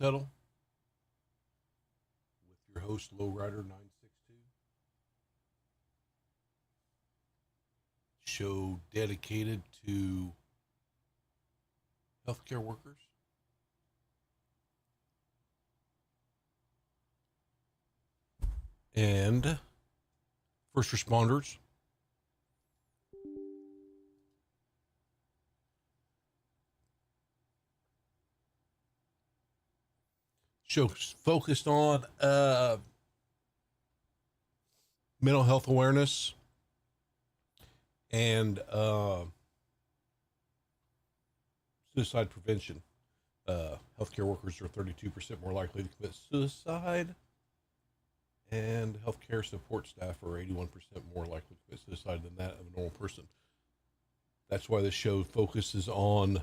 Huddle with your host Lowrider 962. Show dedicated to healthcare workers and first responders. Show focused on mental health awareness and suicide prevention. Healthcare workers are 32% more likely to commit suicide, and healthcare support staff are 81% more likely to commit suicide than that of a normal person. That's why this show focuses on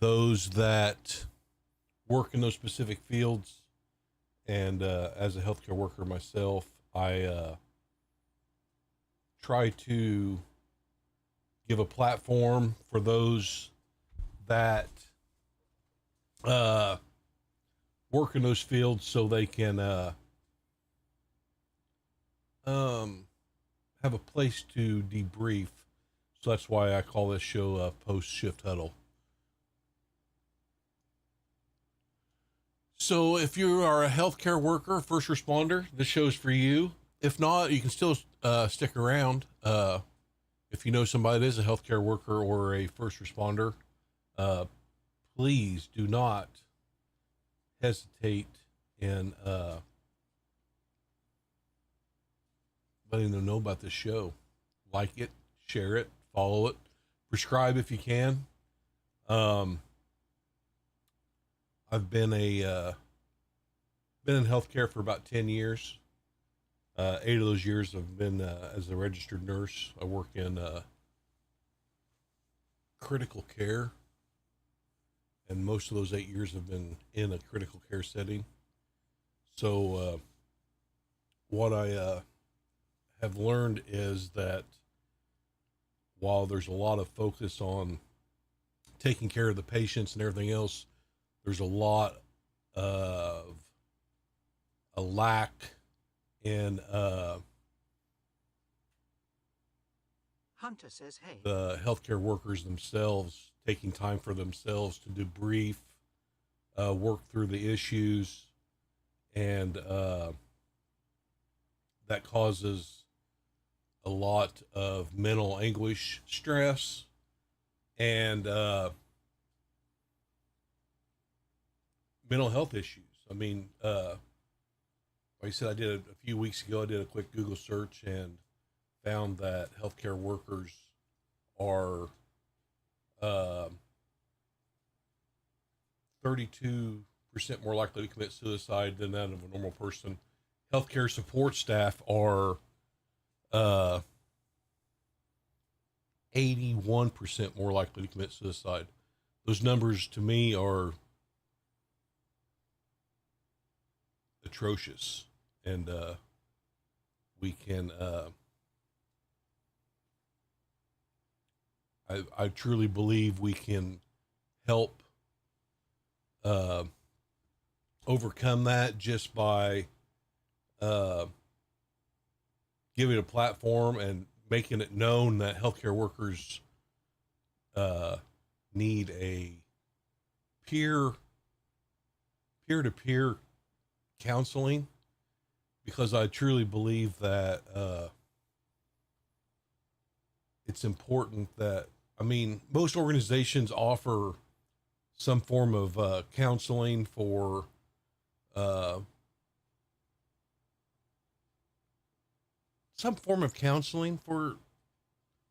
those that work in those specific fields. And as a healthcare worker myself, I try to give a platform for those that work in those fields so they can have a place to debrief. So that's why I call this show Post Shift Huddle. So if you are a healthcare worker, first responder, this show's for you. If not, you can still stick around. If you know somebody that is a healthcare worker or a first responder, please do not hesitate in letting them know about this show. Like it, share it, follow it, prescribe if you can. I've been in healthcare for about 10 years. 8 of those years I've been as a registered nurse. I work in critical care, and most of those 8 years have been in a critical care setting. So what I have learned is that while there's a lot of focus on taking care of the patients and everything else, there's a lot of a lack in Hunter says, hey. the healthcare workers themselves taking time for themselves to debrief, work through the issues, and that causes a lot of mental anguish, stress, and mental health issues. I mean, like I said, I did a few weeks ago, I did a quick Google search and found that healthcare workers are 32% more likely to commit suicide than that of a normal person. Healthcare support staff are 81% more likely to commit suicide. Those numbers to me are atrocious, and we can I truly believe we can help overcome that just by giving a platform and making it known that healthcare workers need a peer-to-peer counseling, because I truly believe that it's important that, I mean, most organizations offer some form of counseling for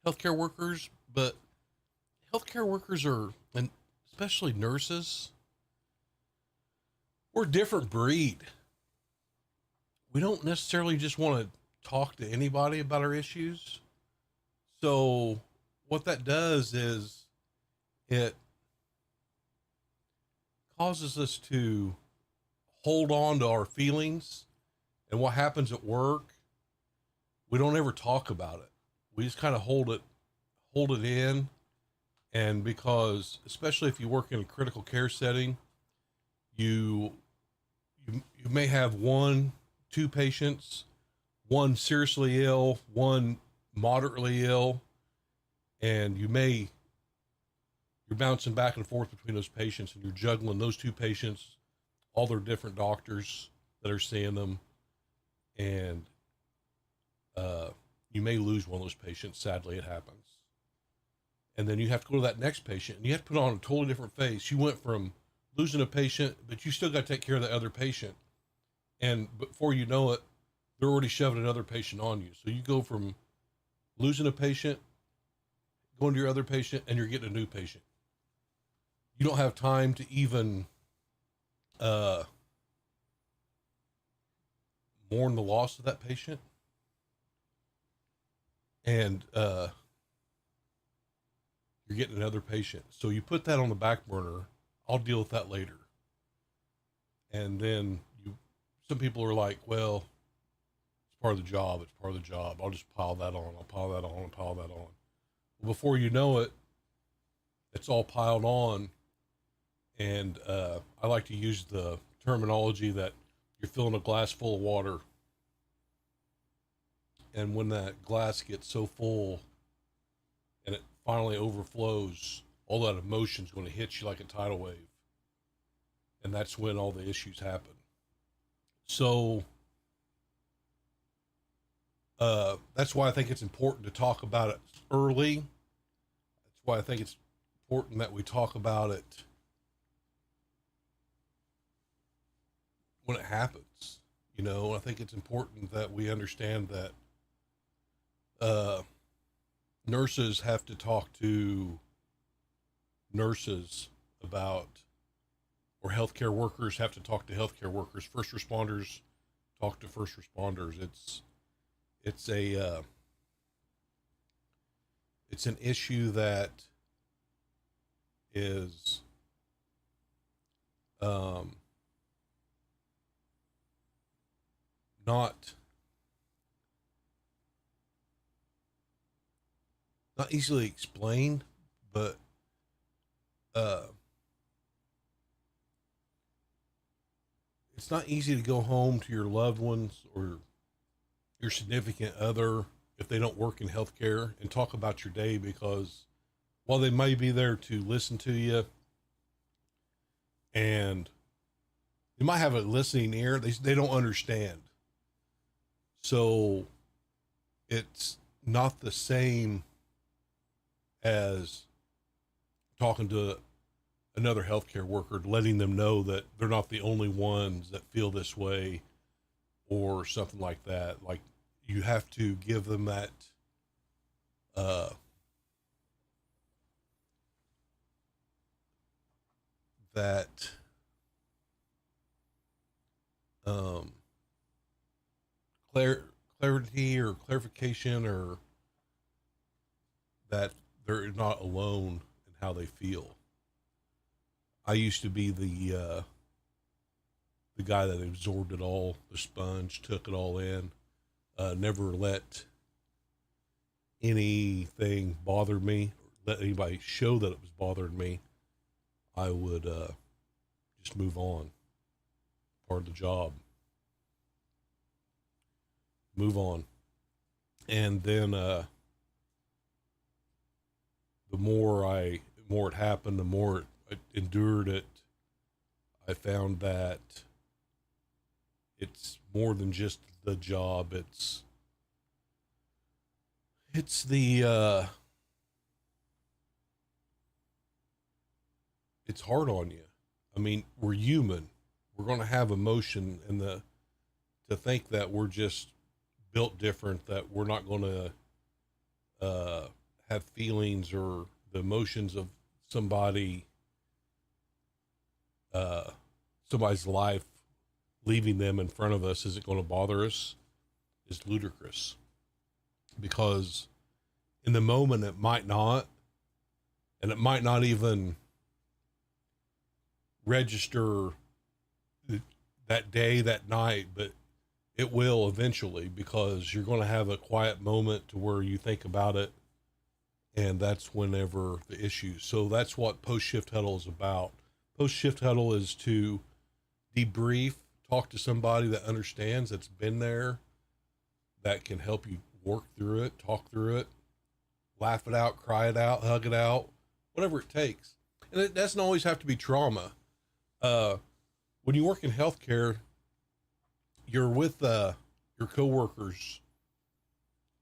healthcare workers, but healthcare workers are, and especially nurses, we're a different breed. We don't necessarily just want to talk to anybody about our issues. So what that does is it causes us to hold on to our feelings, and what happens at work, we don't ever talk about it. We just kind of hold it in. And because, especially if you work in a critical care setting, you you may have one, two patients, one seriously ill, one moderately ill, and you're bouncing back and forth between those patients, and you're juggling those two patients, all their different doctors that are seeing them, and you may lose one of those patients. Sadly, it happens. And then you have to go to that next patient, and you have to put on a totally different face. You went from losing a patient, but you still got to take care of the other patient. And before you know it, they're already shoving another patient on you. So you go from losing a patient, going to your other patient, and you're getting a new patient. You don't have time to even mourn the loss of that patient. And you're getting another patient. So you put that on the back burner. I'll deal with that later. And then some people are like, well, it's part of the job. It's part of the job. I'll just pile that on. I'll pile that on. I'll pile that on. Well, before you know it, it's all piled on. And I like to use the terminology that you're filling a glass full of water. And when that glass gets so full and it finally overflows, all that emotion is going to hit you like a tidal wave. And that's when all the issues happen. So that's why I think it's important to talk about it early. That's why I think it's important that we talk about it when it happens. You know, I think it's important that we understand that nurses have to talk to nurses about, or healthcare workers have to talk to healthcare workers. First responders talk to first responders. It's an issue that is not easily explained, but it's not easy to go home to your loved ones or your significant other if they don't work in healthcare and talk about your day, because while they may be there to listen to you and they might have a listening ear, they don't understand. So it's not the same as talking to another healthcare worker, letting them know that they're not the only ones that feel this way or something like that. Like, you have to give them that that clarity or clarification, or that they're not alone in how they feel. I used to be the guy that absorbed it all, the sponge, took it all in, never let anything bother me, or let anybody show that it was bothering me. I would just move on. Part of the job. Move on. And then the more it happened, the more I endured it, I found that it's more than just the job. It's the it's hard on you. I mean, we're human. We're going to have emotion, and to think that we're just built different, that we're not going to have feelings or the emotions of somebody's life leaving them in front of us isn't going to bother us is ludicrous. Because in the moment it might not, and it might not even register that day, that night, but it will eventually, because you're going to have a quiet moment to where you think about it, and that's whenever the issue. So that's what post-shift huddle is about. Post-shift huddle is to debrief, talk to somebody that understands, that's been there, that can help you work through it, talk through it, laugh it out, cry it out, hug it out, whatever it takes. And it doesn't always have to be trauma. When you work in healthcare, you're with your coworkers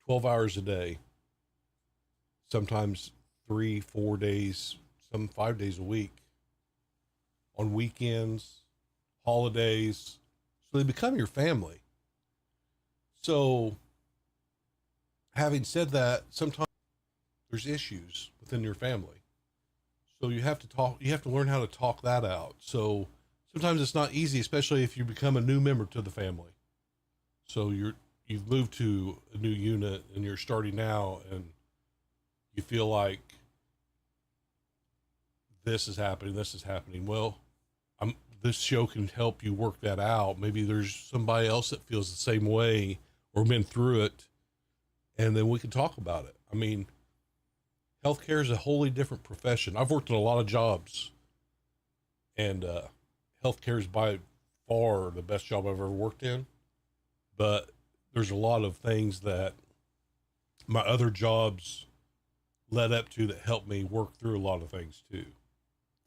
12 hours a day, sometimes 3, 4 days, some 5 days a week, on weekends, holidays. So they become your family. So, having said that, sometimes there's issues within your family. So you have to talk, you have to learn how to talk that out. So sometimes it's not easy, especially if you become a new member to the family. So you've moved to a new unit and you're starting now, and you feel like this is happening, this is happening. Well, this show can help you work that out. Maybe there's somebody else that feels the same way or been through it, and then we can talk about it. I mean, healthcare is a wholly different profession. I've worked in a lot of jobs, and healthcare is by far the best job I've ever worked in. But there's a lot of things that my other jobs led up to that helped me work through a lot of things too.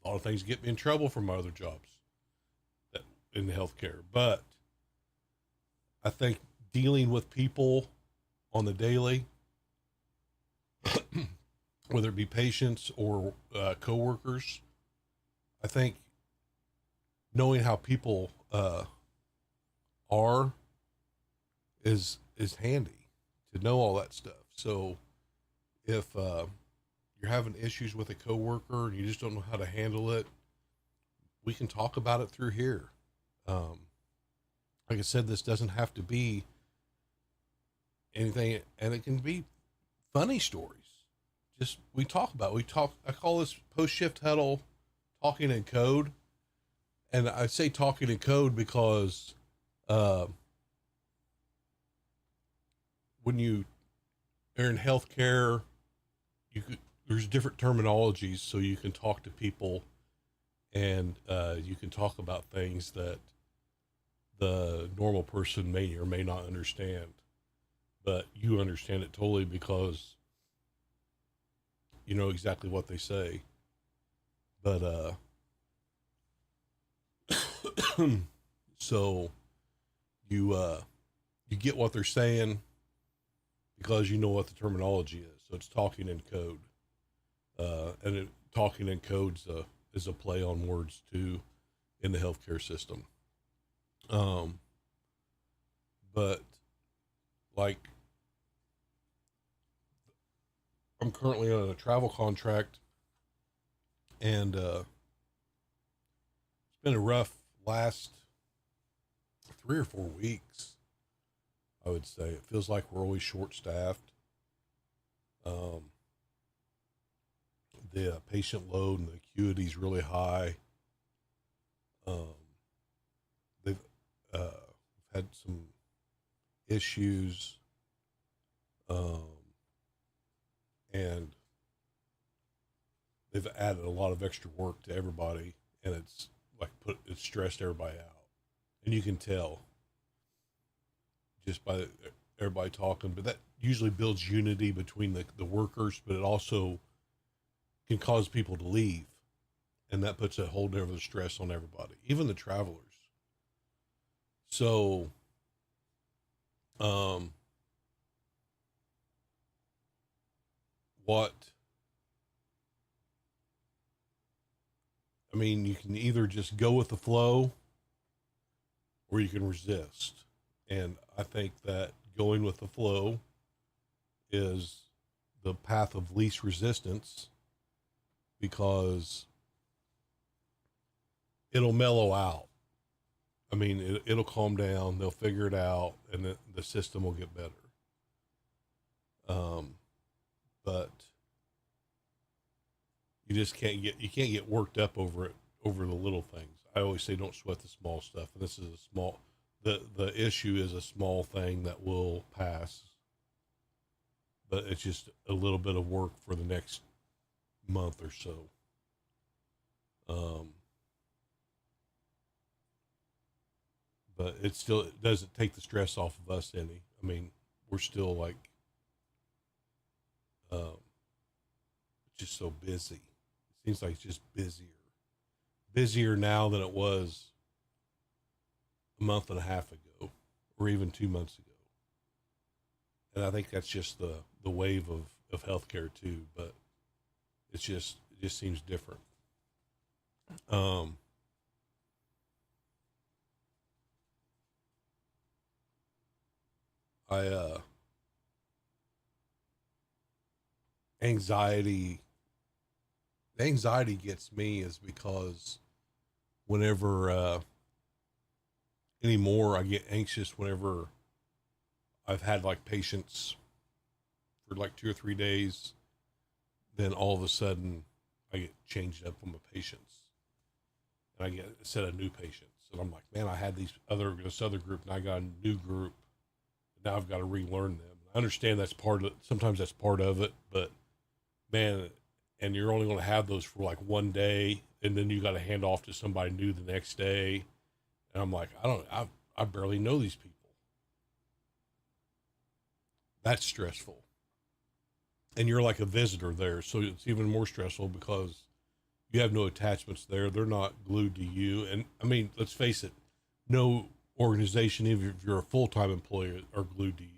A lot of things get me in trouble from my other jobs that, in healthcare. But I think dealing with people on the daily, whether it be patients or coworkers, I think knowing how people are is handy to know all that stuff. So if you're having issues with a coworker and you just don't know how to handle it, we can talk about it through here. Like I said, this doesn't have to be anything, and it can be funny stories. Just we talk about. I call this post shift huddle talking in code, and I say talking in code because when you are in healthcare, there's different terminologies, so you can talk to people, and you can talk about things that the normal person may or may not understand, but you understand it totally because you know exactly what they say. But so you get what they're saying because you know what the terminology is. So it's talking in code, talking in code is a play on words too in the healthcare system. But like I'm currently on a travel contract, and it's been a rough last 3 or 4 weeks. I would say it feels like we're always short staffed. The patient load and the acuity is really high. They've had some issues, and they've added a lot of extra work to everybody, and it's stressed everybody out, and you can tell just by everybody talking. But that usually builds unity between the workers, but it also can cause people to leave, and that puts a whole different stress on everybody, even the travelers. So what I mean, you can either just go with the flow or you can resist. And I think that going with the flow is the path of least resistance, because it'll mellow out. I mean, it'll calm down. They'll figure it out, and the system will get better. But you can't get worked up over it, over the little things. I always say don't sweat the small stuff, and this is a small. The issue is a small thing that will pass, but it's just a little bit of work for the next month or so. but it doesn't take the stress off of us any. I mean, we're still like um, just so busy. It seems like it's just busier now than it was a month and a half ago, or even 2 months ago. And I think that's just the wave of healthcare too. But it just seems different. Um, I anxiety the anxiety gets me is because whenever anymore I get anxious whenever I've had like patients for like 2 or 3 days, then all of a sudden I get changed up on my patients and I get a set of new patients. And I'm like, man, I had this other group and I got a new group. Now I've got to relearn them. I understand sometimes that's part of it, but man, and you're only going to have those for like one day and then you got to hand off to somebody new the next day. And I'm like, I barely know these people. That's stressful. And you're like a visitor there. So it's even more stressful because you have no attachments there. They're not glued to you. And I mean, let's face it, no organization, even if you're a full-time employee, are glued to you.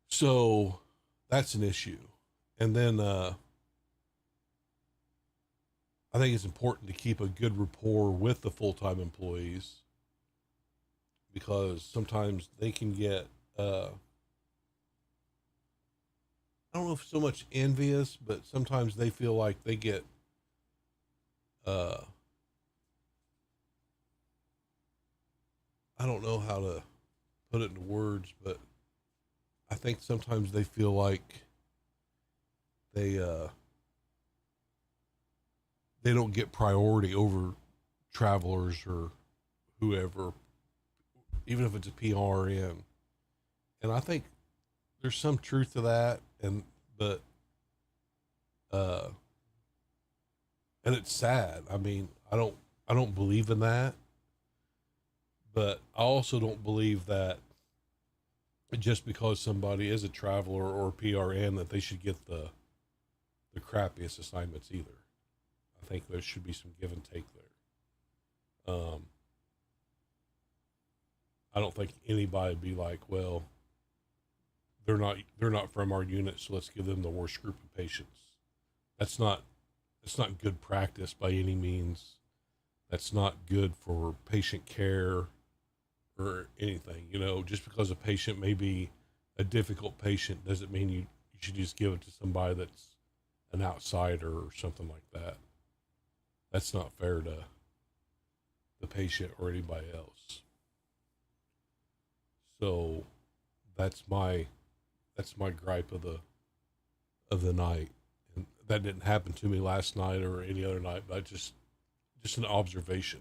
So that's an issue. And then I think it's important to keep a good rapport with the full-time employees because sometimes they can get I don't know if so much envious, but sometimes they feel like they get uh I don't know how to put it into words, but I think sometimes they feel like they uh they don't get priority over travelers or whoever, even if it's a PRN. And I think there's some truth to that, but uh and it's sad. I mean, I don't believe in that, but I also don't believe that just because somebody is a traveler or a PRN that they should get the crappiest assignments either. I think there should be some give and take there. I don't think anybody would be like, well, they're not from our unit, so let's give them the worst group of patients. That's not it's not good practice by any means. That's not good for patient care or anything. You know, just because a patient may be a difficult patient doesn't mean you should just give it to somebody that's an outsider or something like that. That's not fair to the patient or anybody else. So that's my gripe of the night. And that didn't happen to me last night or any other night, but just an observation.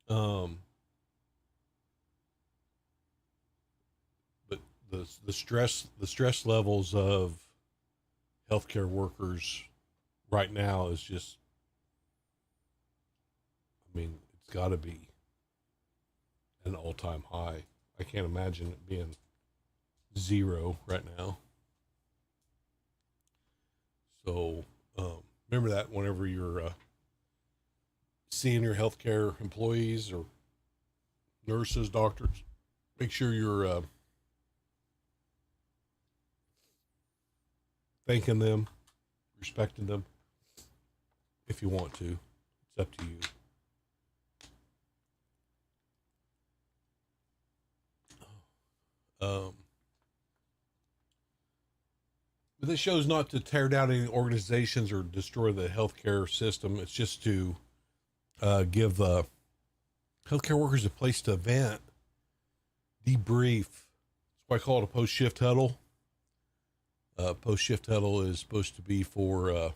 Um, but the stress levels of healthcare workers right now is just, I mean, it's got to be an all time high. I can't imagine it being zero right now. So remember that whenever you're seeing your healthcare employees or nurses, doctors, make sure you're thanking them, respecting them if you want to. It's up to you. Um, but this show's not to tear down any organizations or destroy the healthcare system. It's just to give healthcare workers a place to vent, debrief. That's why I call it a post shift huddle. Post shift huddle is supposed to be for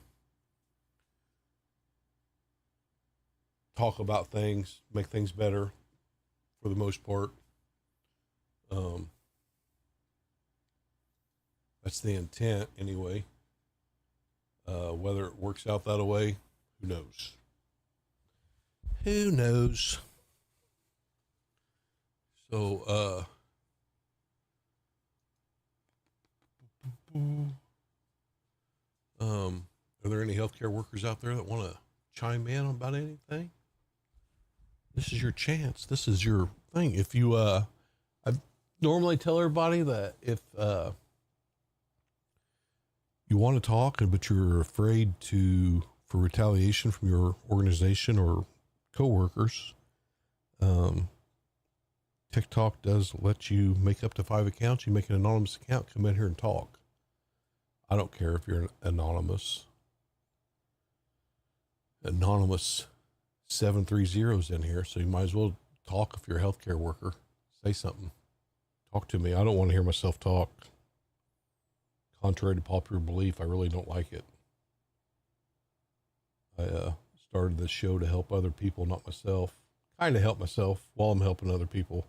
talk about things, make things better for the most part. Um, that's the intent anyway. Whether it works out that way, who knows? Who knows? So, are there any healthcare workers out there that want to chime in about anything? This is your chance. This is your thing. If you, I normally tell everybody that if you want to talk, but you're afraid for retaliation from your organization or coworkers, TikTok does let you make up to 5 accounts. You make an anonymous account, come in here and talk. I don't care if you're anonymous. Anonymous 730's in here, so you might as well talk if you're a healthcare worker. Say something. Talk to me. I don't want to hear myself talk. Contrary to popular belief, I really don't like it. I started this show to help other people, not myself. Kind of help myself while I'm helping other people.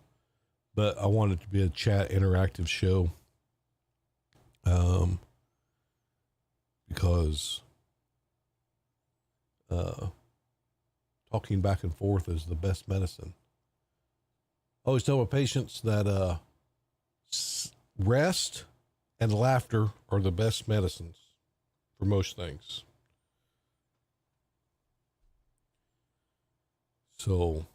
But I want it to be a chat interactive show. Because talking back and forth is the best medicine. I always tell my patients that rest and laughter are the best medicines for most things. So,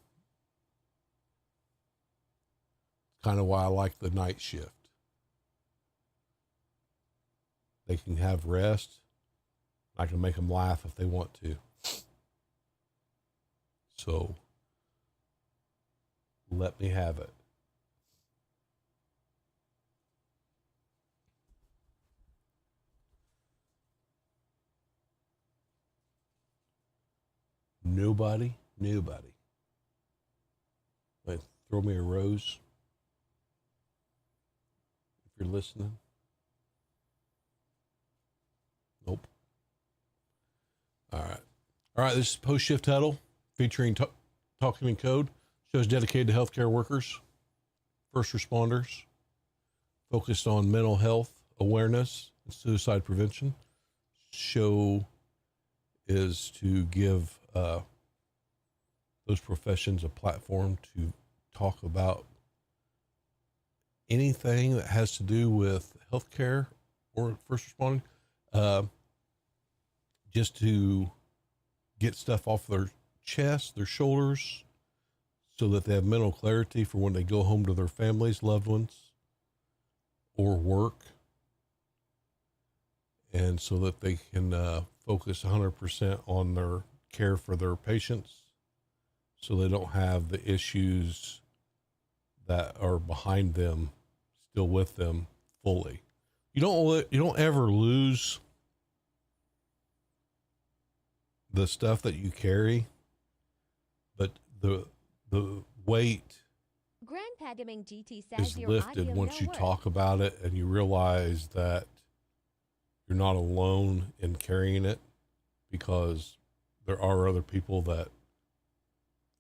kind of why I like the night shift. They can have rest. I can make them laugh if they want to. So, let me have it. Nobody. Wait, throw me a rose if you're listening. Nope. All right. This is Post Shift Huddle featuring Talking in Code. Shows dedicated to healthcare workers, first responders, focused on mental health awareness and suicide prevention. Show is to give those professions a platform to talk about anything that has to do with healthcare or first responding. Just to get stuff off their chest, their shoulders, so that they have mental clarity for when they go home to their families, loved ones, or work. And so that they can focus 100% on their care for their patients, so they don't have the issues that are behind them still with them fully. You don't ever lose the stuff that you carry, but the weight Grandpa Deming GT says is your lifted audio once no you work. talk about it and you realize that you're not alone in carrying it, because there are other people that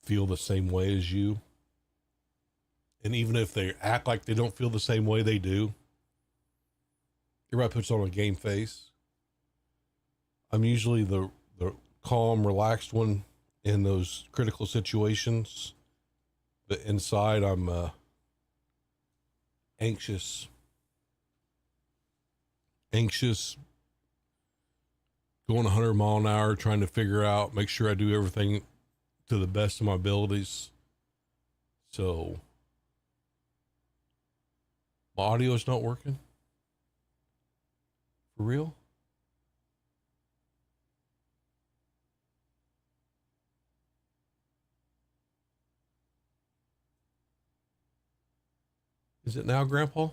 feel the same way as you. And even if they act like they don't feel the same way, they do. Everybody puts on a game face. I'm usually the calm, relaxed one in those critical situations, but inside I'm anxious, going 100 mile an hour, trying to figure out, make sure I do everything to the best of my abilities. So my audio is not working. For real? Is it now, Grandpa?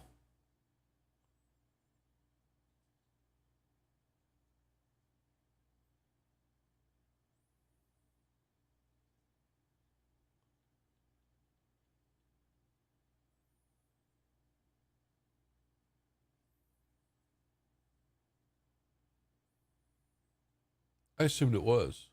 I assumed it was.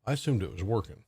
I assumed it was working.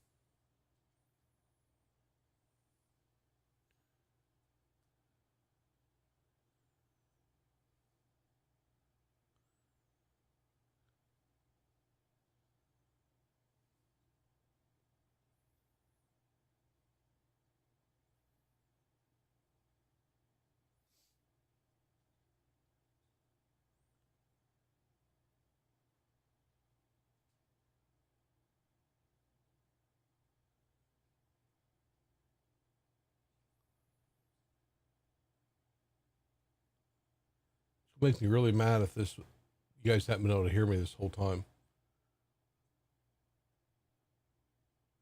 It makes me really mad if this, you guys haven't been able to hear me this whole time.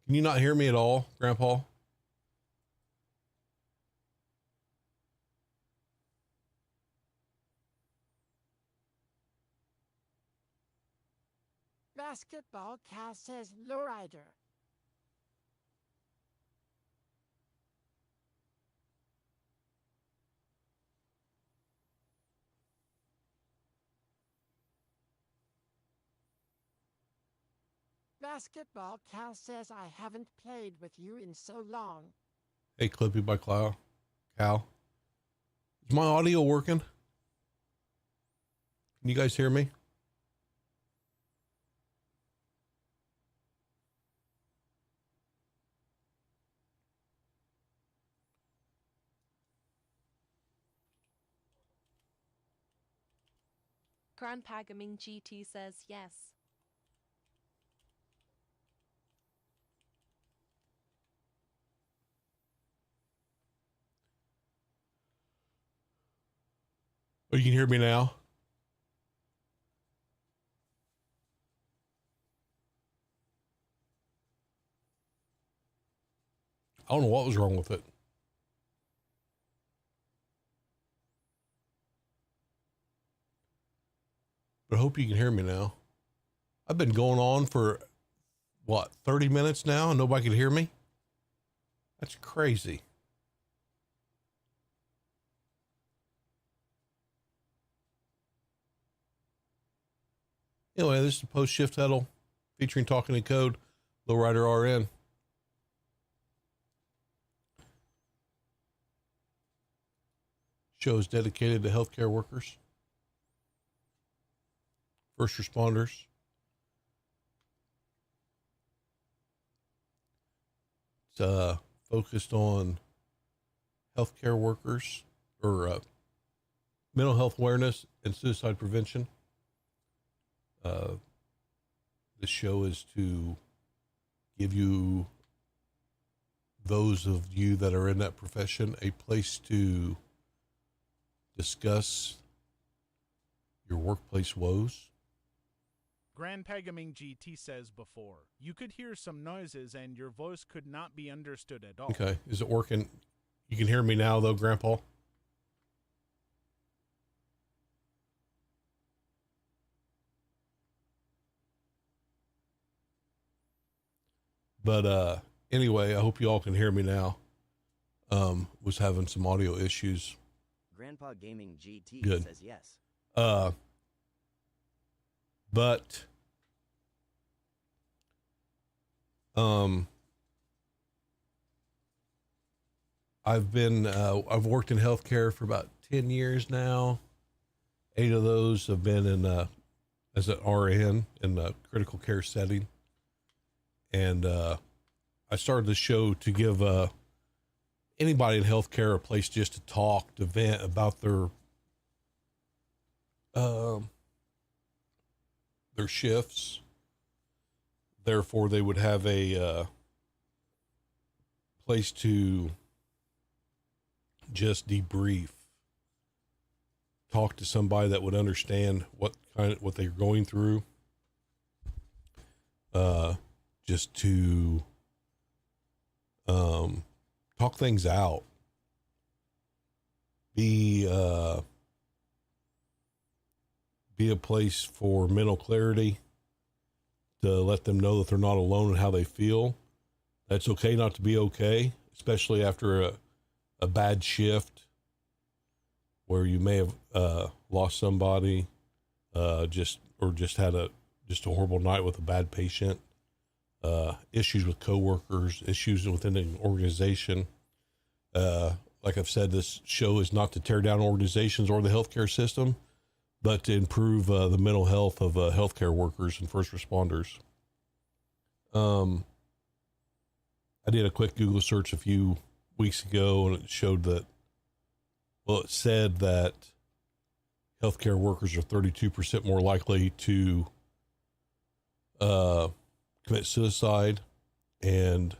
Can you not hear me at all, Grandpa? Basketball cast says lowrider. Basketball cast says I haven't played with you in so long. Hey, Clippy by Cal. Is my audio working? Can you guys hear me? Grandpa Gaming GT says yes. Oh, you can hear me now? I don't know what was wrong with it. But I hope you can hear me now. I've been going on for, what, 30 minutes now and nobody can hear me? That's crazy. Anyway, this is Post Shift Huddle featuring Talking in Code, Lowrider RN. Show is dedicated to healthcare workers, first responders, it's focused on healthcare workers or mental health awareness and suicide prevention. This show is to give you, those of you that are in that profession, a place to discuss your workplace woes. Grandpa Gaming GT says before, you could hear some noises and your voice could not be understood at all. Okay, is it working? You can hear me now though, Grandpa? But anyway, I hope you all can hear me now. Was having some audio issues. Grandpa Gaming GT Good. says yes. But I've worked in healthcare for about 10 years now. 8 of those have been in as an RN in the critical care setting. And I started the show to give anybody in healthcare a place just to talk, to vent about their shifts. Therefore, they would have a place to just debrief, talk to somebody that would understand what they're going through. Just to talk things out, be a place for mental clarity, to let them know that they're not alone in how they feel. That's okay not to be okay, especially after a bad shift where you may have lost somebody, just had a horrible night with a bad patient. issues with coworkers, issues within an organization. Like I've said, this show is not to tear down organizations or the healthcare system, but to improve the mental health of healthcare workers and first responders. I did a quick Google search a few weeks ago, and it showed that, well, it said that healthcare workers are 32% more likely to commit suicide, and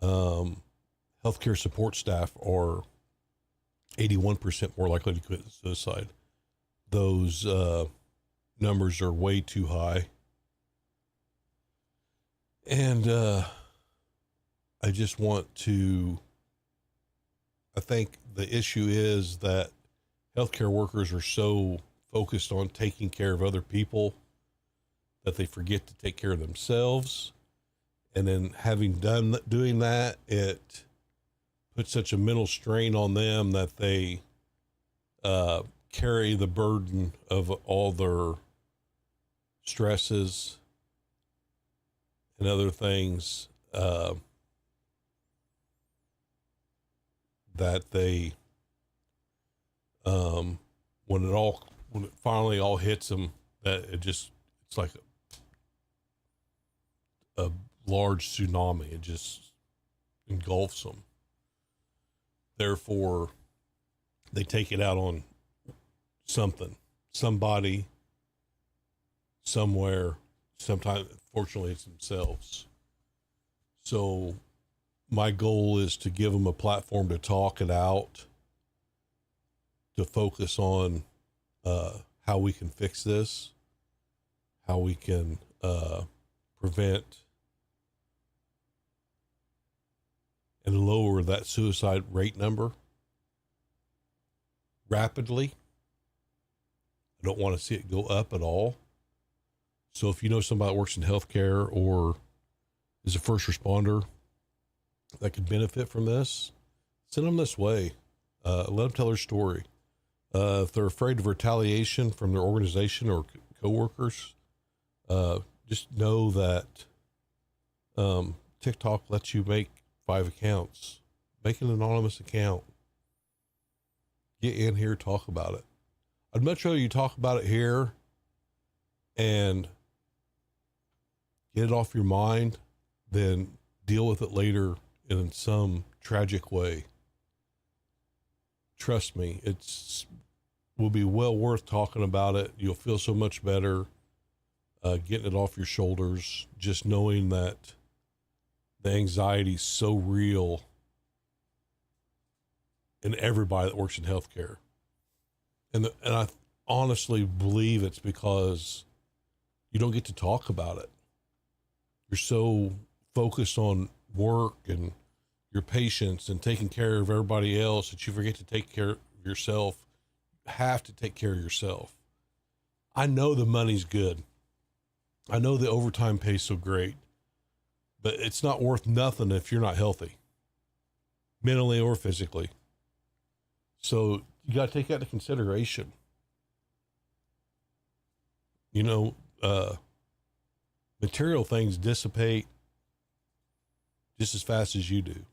healthcare support staff are 81% more likely to commit suicide. Those numbers are way too high. And I just want to, I think the issue is that healthcare workers are so focused on taking care of other people that they forget to take care of themselves. And then doing that, it puts such a mental strain on them that they carry the burden of all their stresses and other things that they when it finally all hits them, that it's like a large tsunami. It just engulfs them. Therefore, they take it out on somebody, somewhere. Sometimes, fortunately, it's themselves. So my goal is to give them a platform to talk it out, to focus on how we can fix this, how we can prevent and lower that suicide rate number rapidly. I don't want to see it go up at all. So if you know somebody that works in healthcare or is a first responder that could benefit from this, send them this way. Let them tell their story. If they're afraid of retaliation from their organization or coworkers, just know that TikTok lets you make 5 accounts. Make an anonymous account. Get in here, talk about it. I'd much rather you talk about it here and get it off your mind than deal with it later in some tragic way. Trust me, will be well worth talking about it. You'll feel so much better getting it off your shoulders, just knowing that the anxiety is so real in everybody that works in healthcare. And I honestly believe it's because you don't get to talk about it. You're so focused on work and your patients and taking care of everybody else that you forget to take care of yourself. You have to take care of yourself. I know the money's good. I know the overtime pays so great, but it's not worth nothing if you're not healthy, mentally or physically. So you got to take that into consideration. You know, material things dissipate just as fast as you do.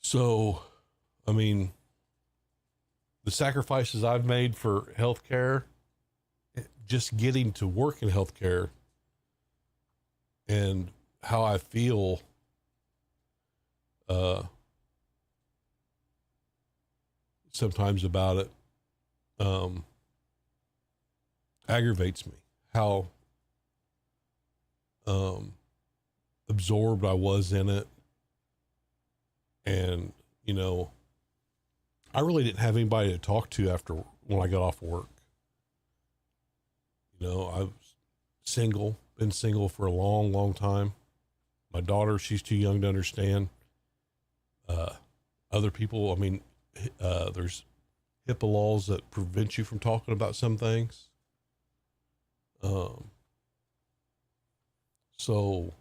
So, I mean, the sacrifices I've made for healthcare, just getting to work in healthcare, and how I feel sometimes about it aggravates me. How absorbed I was in it. And, you know, I really didn't have anybody to talk to when I got off work. You know, I was been single for a long, long time. My daughter, she's too young to understand. Other people, I mean, there's HIPAA laws that prevent you from talking about some things. So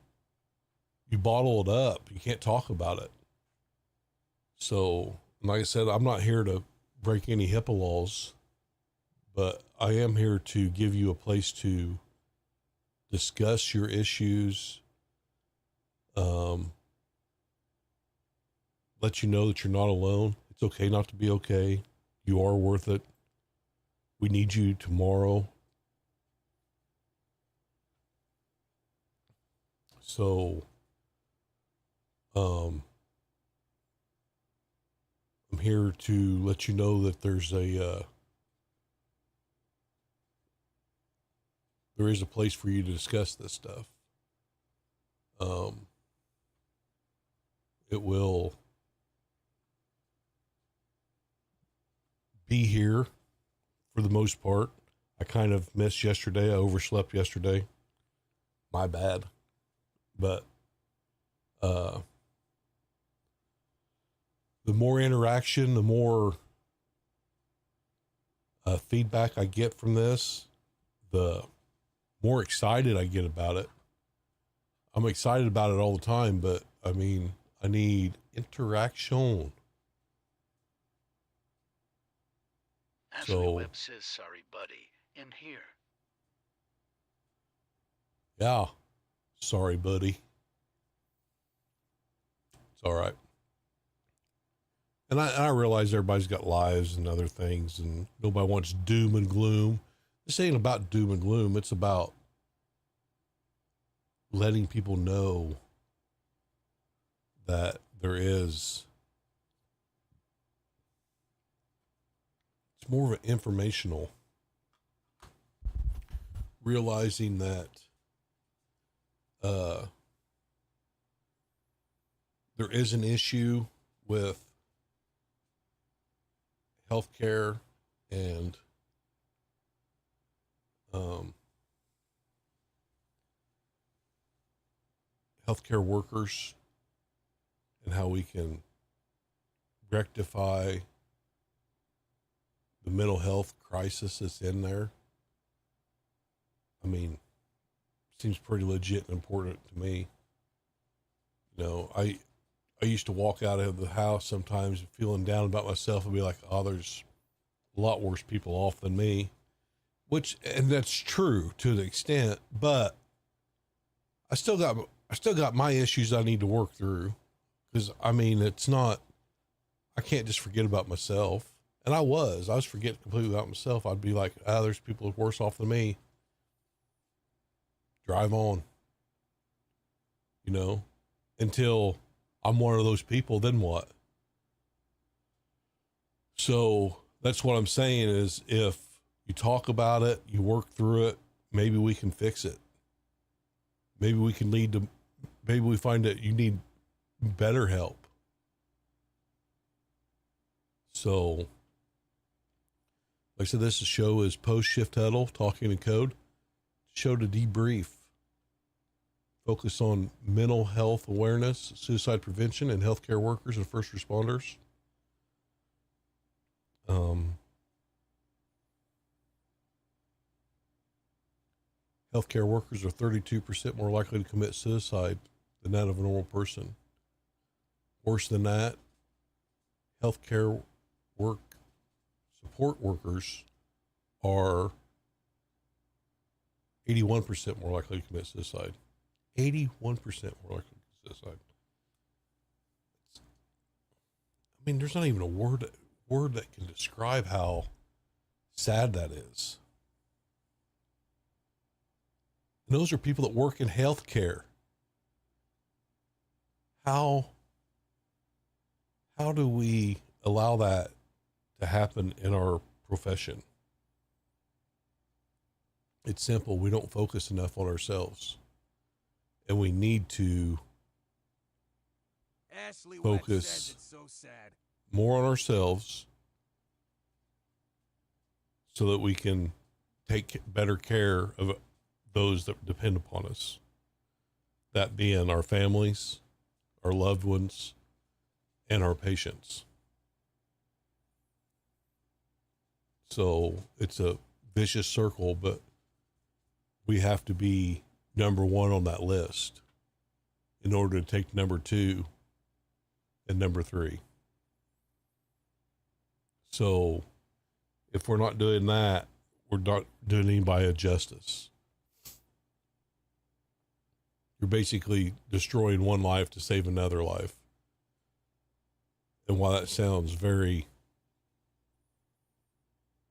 you bottle it up. You can't talk about it. So, like I said, I'm not here to break any HIPAA laws, but I am here to give you a place to discuss your issues, let you know that you're not alone. It's okay not to be okay. You are worth it. We need you tomorrow. So, I'm here to let you know that there is a place for you to discuss this stuff. It will be here for the most part. I kind of missed yesterday. I overslept yesterday. My bad. But the more interaction, the more feedback I get from this, the more excited I get about it. I'm excited about it all the time, but I mean, I need interaction. Ashley So, Webb says, sorry, buddy, in here. yeah, sorry, buddy. It's all right. And I realize everybody's got lives and other things, and nobody wants doom and gloom. This ain't about doom and gloom. It's about letting people know that there is. It's more of an informational. Realizing that there is an issue with healthcare and healthcare workers, and how we can rectify the mental health crisis that's in there. I mean, seems pretty legit and important to me. You know, I used to walk out of the house sometimes feeling down about myself and be like, oh, there's a lot worse people off than me, and that's true to an extent, but I still got my issues I need to work through. Cause I mean, I can't just forget about myself. And I was forgetting completely about myself. I'd be like, there's people worse off than me. Drive on, you know, until I'm one of those people, then what? So that's what I'm saying is, if you talk about it, you work through it, maybe we can fix it. Maybe we can maybe we find that you need better help. So, like I said, this show is post-shift huddle, talking in code. Show to debrief. Focus on mental health awareness, suicide prevention, and healthcare workers and first responders. Healthcare workers are 32% more likely to commit suicide than that of a normal person. Worse than that, healthcare support workers are 81% more likely to commit suicide. 81% more likely to commit suicide. I mean, there's not even a word that can describe how sad that is. And those are people that work in healthcare. How do we allow that to happen in our profession? It's simple. We don't focus enough on ourselves. And we need to focus more on ourselves so that we can take better care of those that depend upon us. That being our families, our loved ones, and our patients. So it's a vicious circle, but we have to be number one on that list in order to take number 2 and number 3. So if we're not doing that, we're not doing anybody a justice. You're basically destroying one life to save another life. And while that sounds very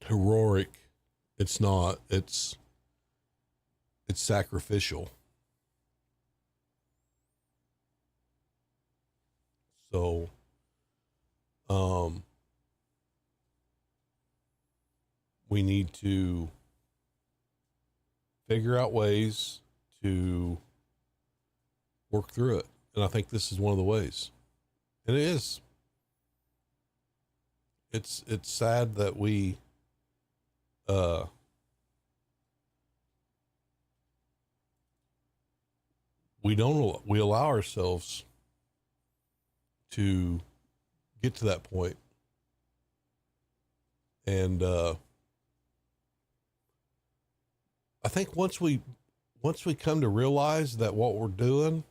heroic, it's not. It's sacrificial. So, we need to figure out ways to work through it. And I think this is one of the ways. And it is. It's sad that we we allow ourselves to get to that point. And I think once we come to realize that what we're doing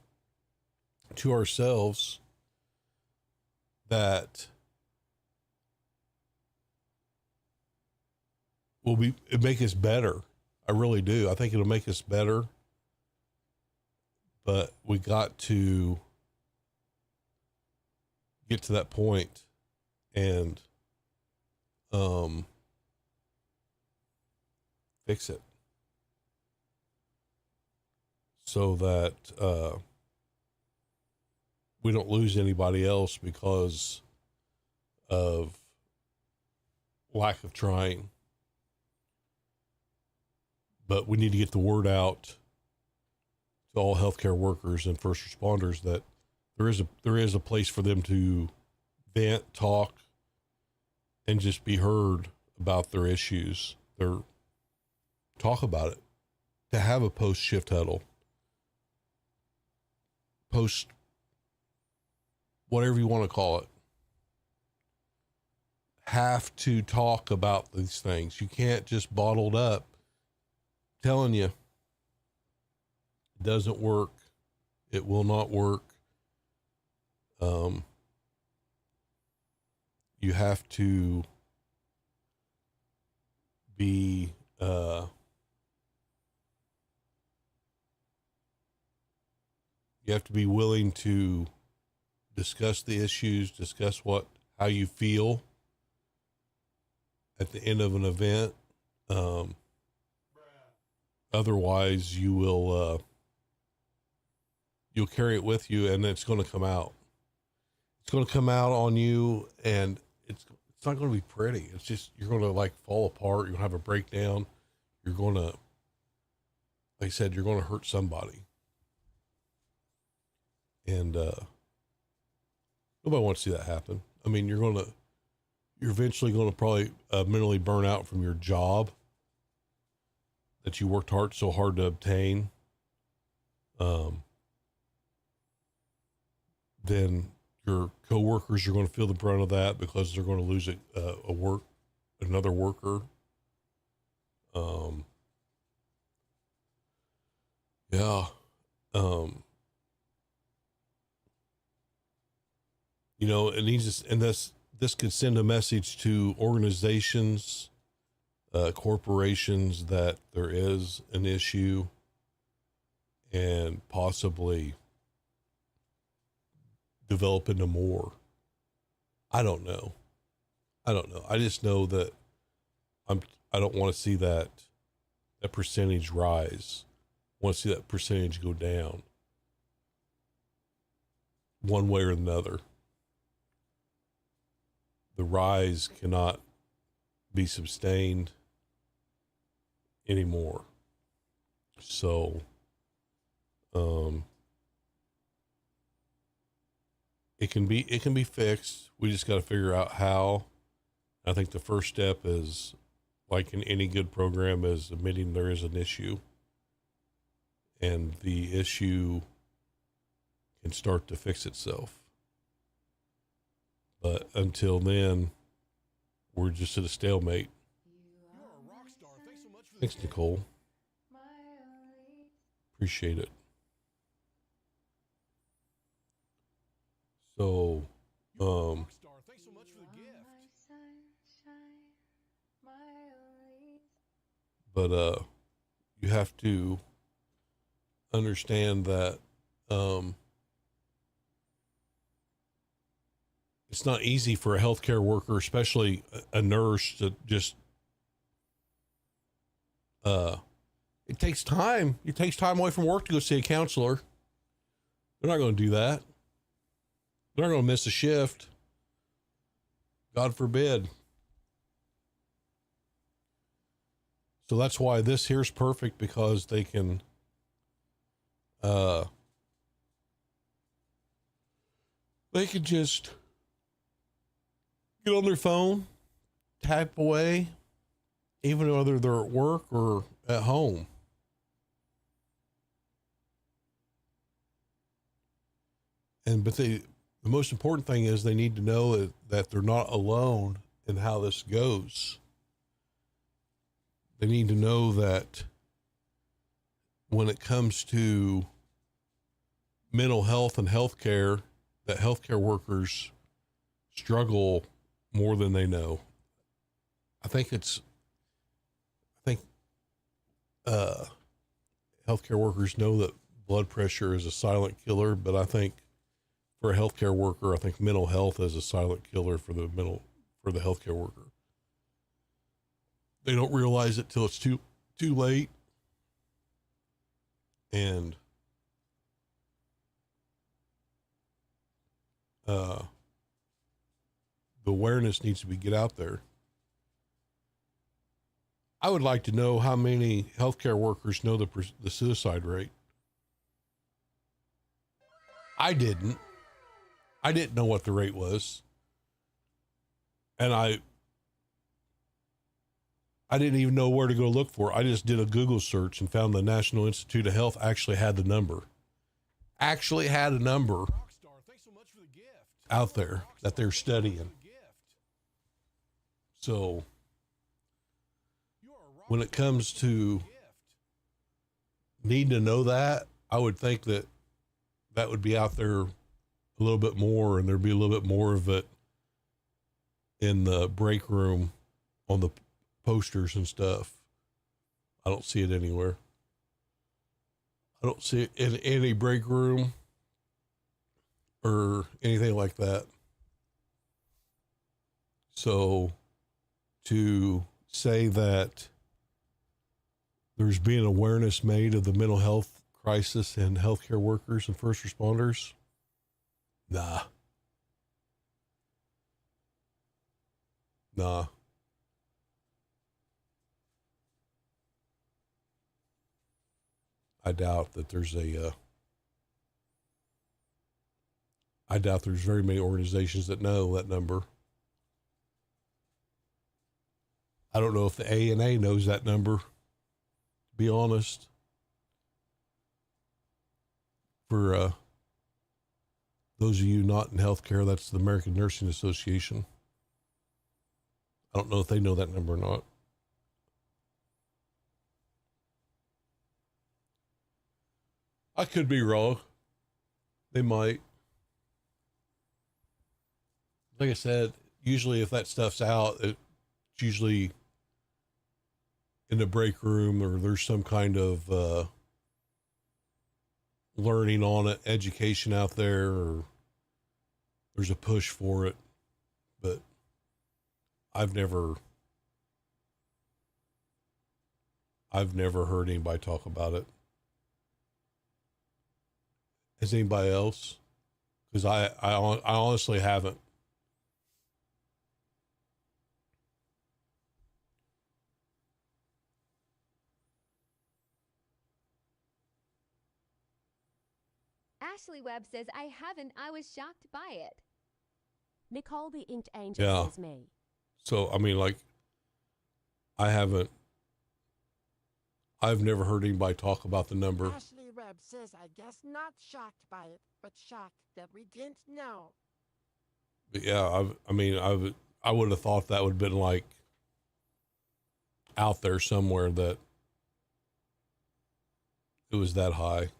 to ourselves, that it make us better. I really do. I think it'll make us better. But we got to get to that point and fix it so that we don't lose anybody else because of lack of trying. But we need to get the word out to all healthcare workers and first responders that there is a place for them to vent, talk, and just be heard about their issues. Talk about it. To have a post-shift huddle, post whatever you want to call it, have to talk about these things. You can't just bottle it up. I'm telling you, it doesn't work. It will not work. You have to be you have to be willing to discuss the issues, discuss how you feel at the end of an event. Otherwise you will you'll carry it with you, and it's going to come out. It's going to come out on you, and it's not going to be pretty. It's just, you're going to like fall apart. You're going to have a breakdown. You're going to, like I said, you're going to hurt somebody. And nobody wants to see that happen. I mean, you're eventually going to probably mentally burn out from your job that you worked so hard to obtain. Then your coworkers are going to feel the brunt of that because they're going to lose another worker. Yeah. You know, it needs to, and this could send a message to organizations, corporations, that there is an issue, and possibly develop into more. I don't know. I just know that I don't want to see that percentage rise. I want to see that percentage go down one way or another. The rise cannot be sustained anymore. So, it can be fixed. We just got to figure out how. I think the first step is, like in any good program, is admitting there is an issue, and the issue can start to fix itself. But until then, we're just at a stalemate. You're a rock star. Thanks so much for the Thanks, gift. Nicole. Appreciate it. So, You're a rock star. Thanks so much for the gift. but you have to understand that it's not easy for a healthcare worker, especially a nurse, to just, it takes time. It takes time away from work to go see a counselor. They're not going to do that. They're not going to miss a shift. God forbid. So that's why this here's perfect, because they can, just get on their phone, tap away, even whether they're at work or at home. But the most important thing is they need to know that they're not alone in how this goes. They need to know that when it comes to mental health and healthcare, that healthcare workers struggle more than they know. I think healthcare workers know that blood pressure is a silent killer, but I think for a healthcare worker, I think mental health is a silent killer for the healthcare worker. They don't realize it till it's too late. And the awareness needs to get out there. I would like to know how many healthcare workers know the suicide rate. I didn't know what the rate was. And I didn't even know where to go look for it. I just did a Google search and found the National Institute of Health actually had the number. Actually had a number Rockstar, thanks so much for the gift. out there that they're studying. So when it comes to needing to know that, I would think that would be out there a little bit more, and there'd be a little bit more of it in the break room on the posters and stuff. I don't see it anywhere. I don't see it in any break room or anything like that. So to say that there's being awareness made of the mental health crisis in healthcare workers and first responders, nah. I doubt that I doubt there's very many organizations that know that number. I don't know if the ANA knows that number, to be honest. For those of you not in healthcare, that's the American Nursing Association. I don't know if they know that number or not. I could be wrong. They might. Like I said, usually if that stuff's out, it's usually in the break room, or there's some kind of learning on it, education out there, or there's a push for it. But I've never heard anybody talk about it. Has anybody else? Because I honestly haven't. Ashley Webb says, I haven't. I was shocked by it. Nicole the Inked Angel Yeah. says me. So, I mean, like, I've never heard anybody talk about the number. Ashley Webb says, I guess not shocked by it, but shocked that we didn't know. But yeah, I would have thought that would have been like out there somewhere that it was that high.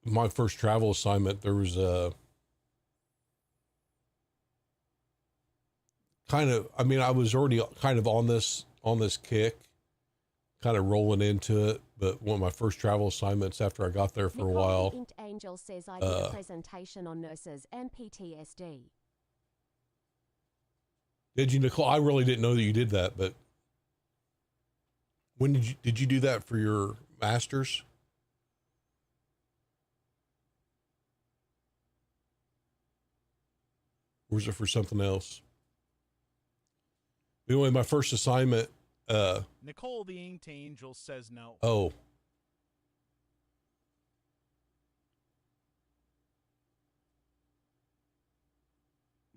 My first travel assignment, there was a I was already kind of on this kick kind of rolling into it. But one of my first travel assignments after I got there for a Nicole while, the Inked Angel says I did a presentation on nurses and PTSD. did you, Nicole? I really didn't know that you did that, but when did you do that for your master's? Or was it for something else? Anyway, my first assignment, Nicole the Inked Angel says no. oh,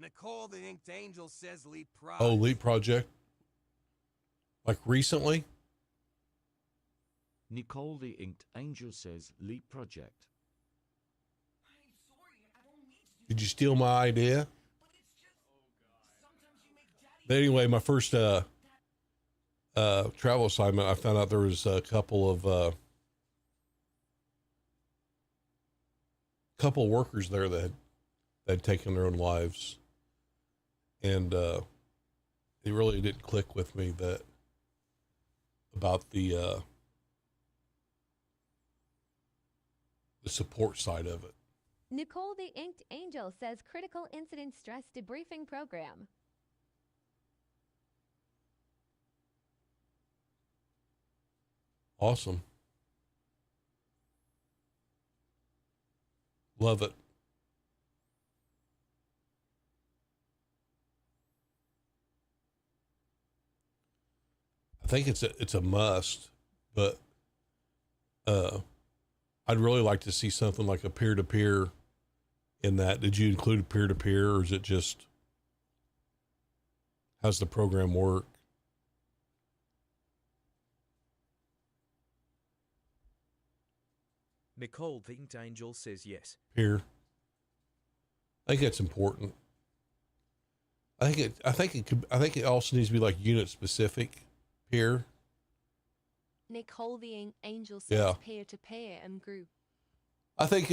Nicole the Inked Angel says Leap Pride. oh, Leap Project. Like recently? Nicole the Inked Angel says Leap Project. Did you steal my idea? But anyway, my first travel assignment, I found out there was a couple of workers there that had taken their own lives, and it really didn't click with me that about the support side of it. Nicole the Inked Angel says critical incident stress debriefing program. Awesome. Love it. I think it's a must, but I'd really like to see something like a peer-to-peer in that. Did you include peer-to-peer, or is it just, how's the program work? Nicole the Inked Angel says yes. Peer. I think that's important. I think it also needs to be like unit specific peer. Nicole the Angel says Yeah. peer to peer and group. I think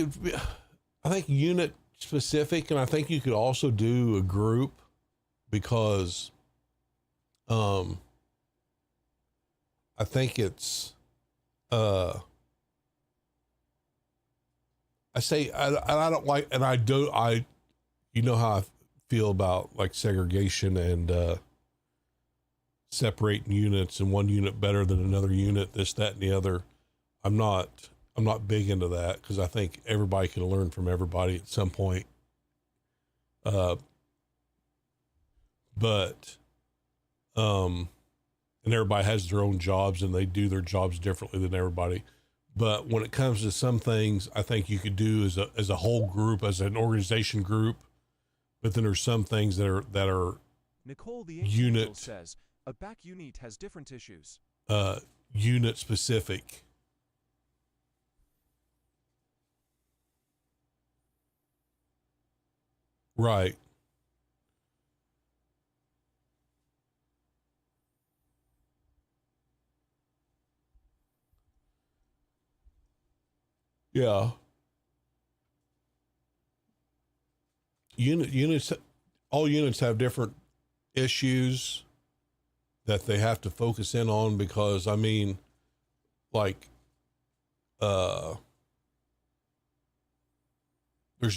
unit specific, and I think you could also do a group, because I think it's I don't like, and you know how I feel about like segregation and separating units and one unit better than another unit, this, that, and the other. I'm not big into that, because I think everybody can learn from everybody at some point. And everybody has their own jobs and they do their jobs differently than everybody. But when it comes to some things, I think you could do as a whole group, as an organization group. But then there's some things that are Nicole the Inked unit Angel says a back unit has different issues. Unit specific. Right. Yeah. Units, all units have different issues that they have to focus in on, because I mean, like, there's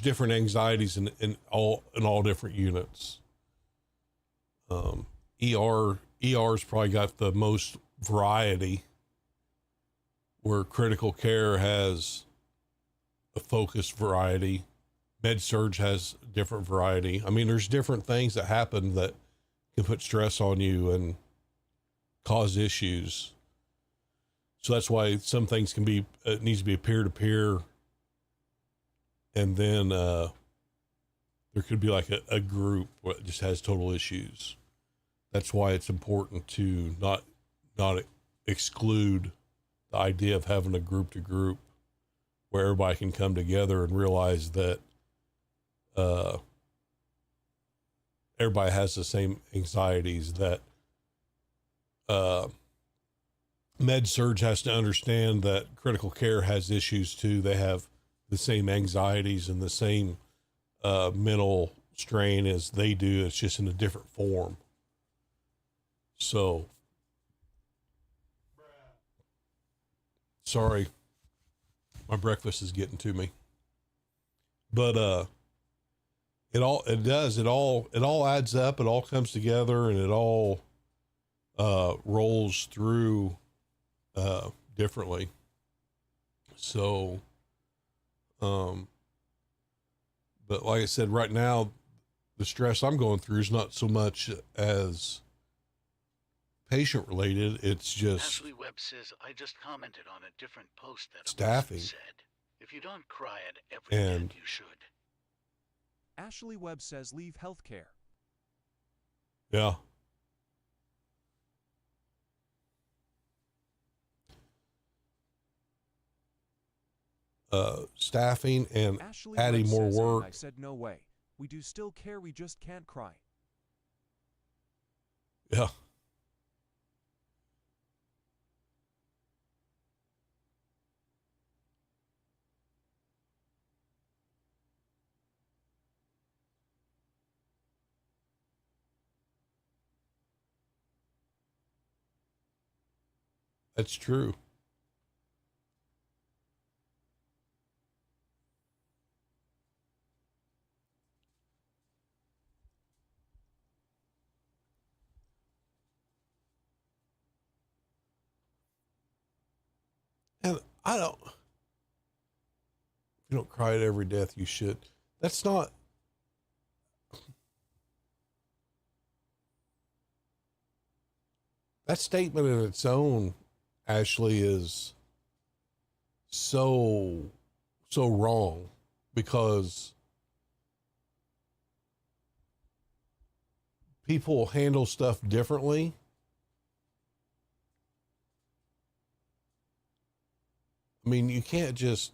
different anxieties in all different units. ER's probably got the most variety, where critical care has a focused variety. Med surge has different variety. I mean, there's different things that happen that can put stress on you and cause issues. So that's why some things can be, it needs to be a peer-to-peer. And then there could be like a group that just has total issues. That's why it's important to not exclude the idea of having a group to group, where everybody can come together and realize that everybody has the same anxieties, that med surge has to understand that critical care has issues too. They have the same anxieties and the same mental strain as they do. It's just in a different form. So Sorry. My breakfast is getting to me. But it all adds up, it all comes together, and it all rolls through differently. So but like I said, right now the stress I'm going through is not so much as patient related, it's just Ashley Webb says, I just commented on a different post that a staffing. person said. If you don't cry at every And death, you should. Ashley Webb says leave healthcare. yeah. Staffing and Ashley adding Webb more says, work. I said no way. We do still care, we just can't cry. Yeah. That's true. And I don't, if you don't cry at every death, you should. That's not, that statement in its own, Ashley, is so wrong, because people handle stuff differently. I mean, you just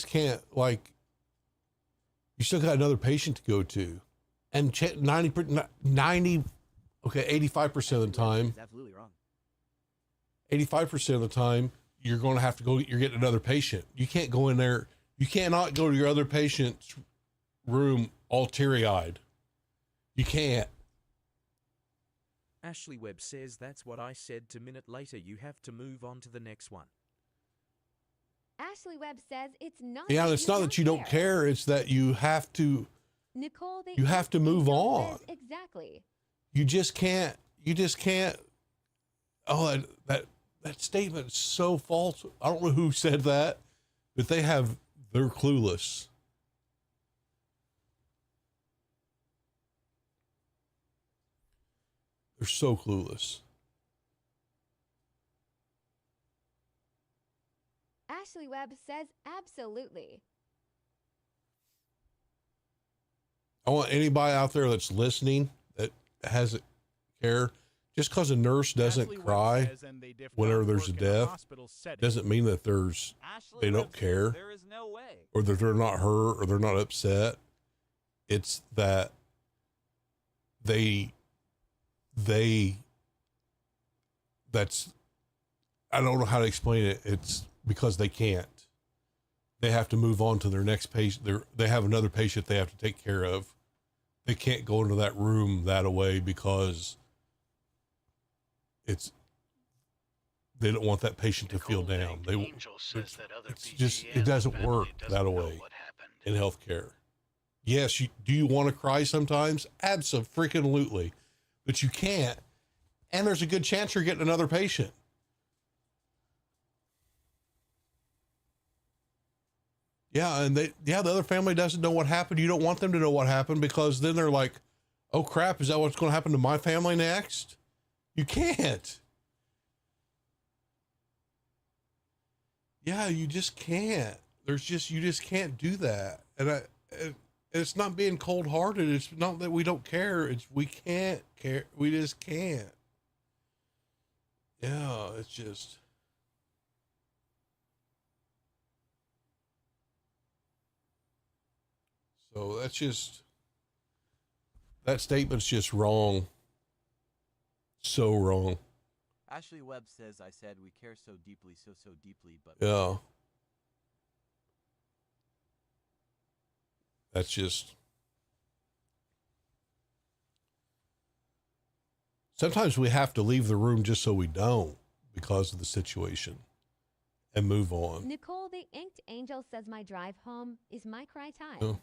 can't, like, you still got another patient to go to, and 85% of the time, That's absolutely wrong. 85% of the time, you're going to have to go, you're getting another patient. You can't go in there. You cannot go to your other patient's room all teary-eyed. You can't. Ashley Webb says that's what I said to minute later. You have to move on to the next one. Ashley Webb says it's not. Yeah, it's not that you don't care. It's that you have to. Nicole, You have to move on. Exactly. You just can't. Oh, that statement is so false. I don't know who said that, but they're clueless. They're so clueless. Ashley Webb says absolutely. I want anybody out there that's listening that has a care. Just because a nurse doesn't Ashley Webb cry says, and they did whenever not there's a work in death hospital setting. doesn't mean that they don't care, There is no way. or that they're not hurt, or they're not upset. It's that that's, I don't know how to explain it. It's because they can't. They have to move on to their next patient. They have another patient they have to take care of. They can't go into that room that way because they don't want that patient to feel down. It doesn't work that way in healthcare. Yes, do you want to cry sometimes? Abso-freaking-lutely. But you can't. And there's a good chance you're getting another patient. Yeah, and the other family doesn't know what happened. You don't want them to know what happened, because then they're like, oh crap, is that what's going to happen to my family next? You can't. Yeah, you just can't. You just can't do that. And it's not being cold-hearted. It's not that we don't care. It's we can't care. We just can't. Yeah, it's just. So that statement's just wrong. So wrong. Ashley Webb says, I said we care so deeply, so deeply, but... Yeah. That's just. Sometimes we have to leave the room just so we don't. because of the situation and move on. Nicole the Inked Angel says my drive home is my cry time. No.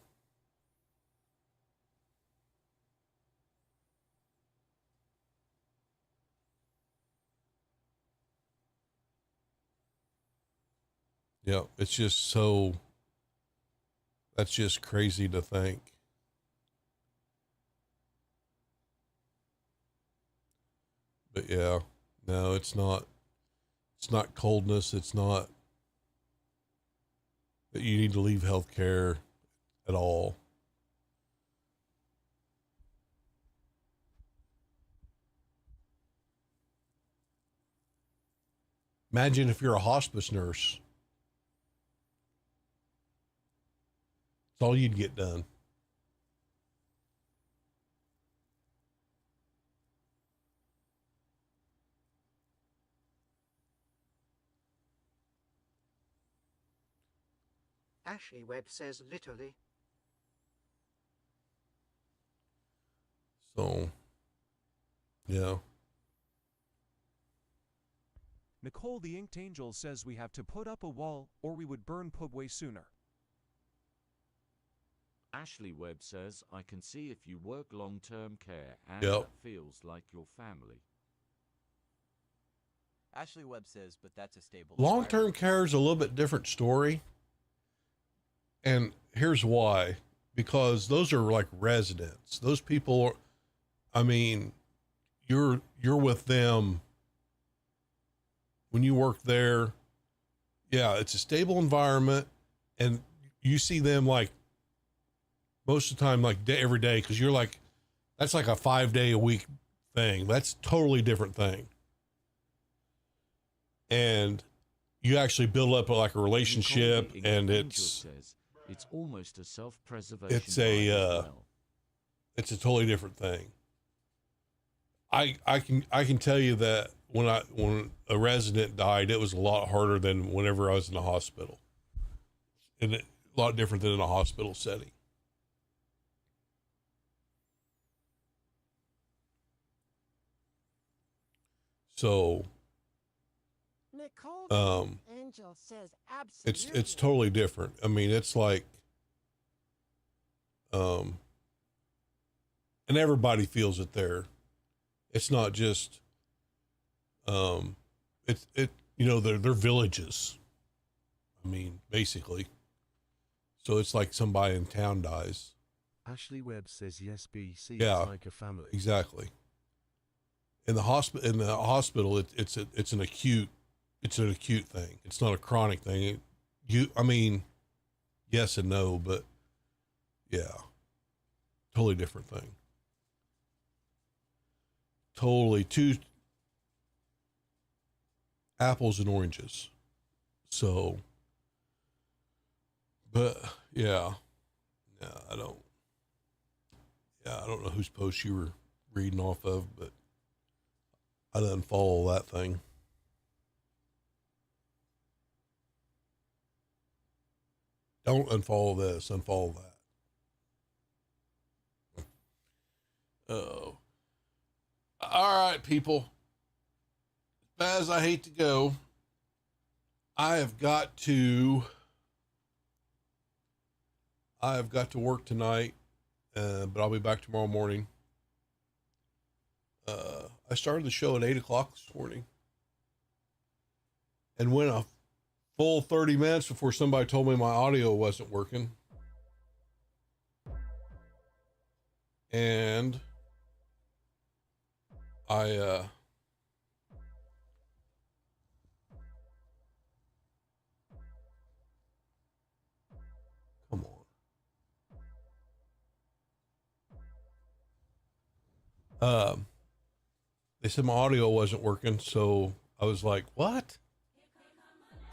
Yeah, it's just so, that's just crazy to think. But yeah, no, it's not coldness. It's not that you need to leave healthcare at all. Imagine if you're a hospice nurse. It's all you'd get done. Ashley Webb says literally. So, yeah. Nicole the Inked Angel says we have to put up a wall or we would burn pub way sooner. Ashley Webb says, I can see if you work long-term care and Yep. that feels like your family. Ashley Webb says, but that's a stable. Long-term care is a little bit different story. And here's why. Because those are like residents. Those people are, I mean, you're with them when you work there. Yeah, it's a stable environment, and you see them like most of the time, like every day, because you're like, that's like a 5-day-a-week thing. That's totally different thing. And you actually build up like a relationship, and it's almost a self-preservation. it's a totally different thing. I can tell you that when a resident died, it was a lot harder than whenever I was in the hospital, and a lot different than in a hospital setting. So, Nicole Angel says absolutely. it's totally different. I mean, it's like, and everybody feels it there. It's not just, they're villages. I mean, basically. So it's like somebody in town dies. Ashley Webb says yes, BC Yeah, is like a family. Exactly. In the hospital, it's an acute thing. It's not a chronic thing. Yes and no, but yeah, totally different thing. Totally two apples and oranges. So, but yeah, I don't know whose post you were reading off of, but I didn't follow that thing. Don't unfollow this, unfollow that. Oh. All right, people. As bad as I hate to go, I have got to work tonight, but I'll be back tomorrow morning. I started the show at 8 o'clock this morning and went a full 30 minutes before somebody told me my audio wasn't working. And I, come on. They said my audio wasn't working, so I was like, what?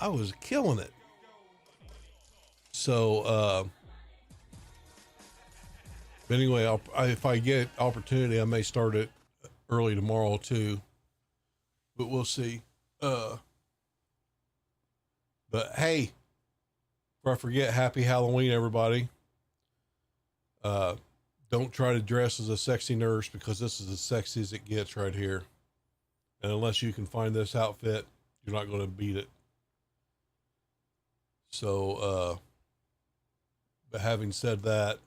I was killing it. So, but anyway, if I get opportunity, I may start it early tomorrow too, but we'll see. But hey, before I forget, happy Halloween, everybody. Don't try to dress as a sexy nurse, because this is as sexy as it gets right here. And unless you can find this outfit, you're not going to beat it. So, but having said that,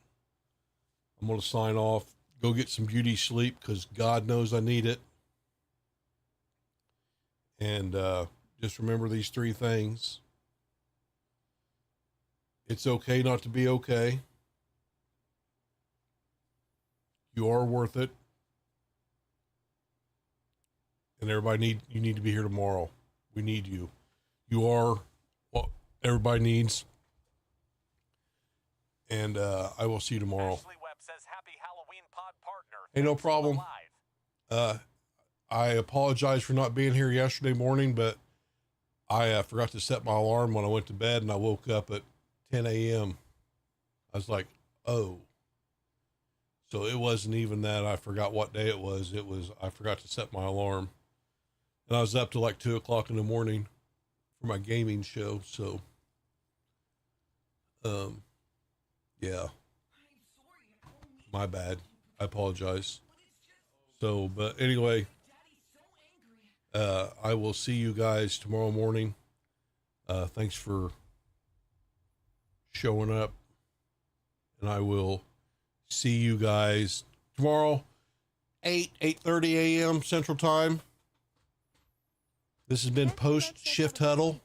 I'm going to sign off, go get some beauty sleep because God knows I need it. And just remember these 3 things. It's okay not to be okay. You are worth it. And you need to be here tomorrow. We need you. You are what everybody needs. And I will see you tomorrow. Ashley Webb says, "Happy Halloween, pod partner." Hey, no Thanks for problem. alive. I apologize for not being here yesterday morning, but I forgot to set my alarm when I went to bed, and I woke up at 10 a.m. I was like, oh. So it wasn't even that I forgot what day it was. It was I forgot to set my alarm. And I was up till like 2 o'clock in the morning for my gaming show. So, yeah. My bad. I apologize. So, but anyway, I will see you guys tomorrow morning. Thanks for showing up. And I will see you guys tomorrow, 8:30 a.m. Central Time. This has been Post Shift Huddle.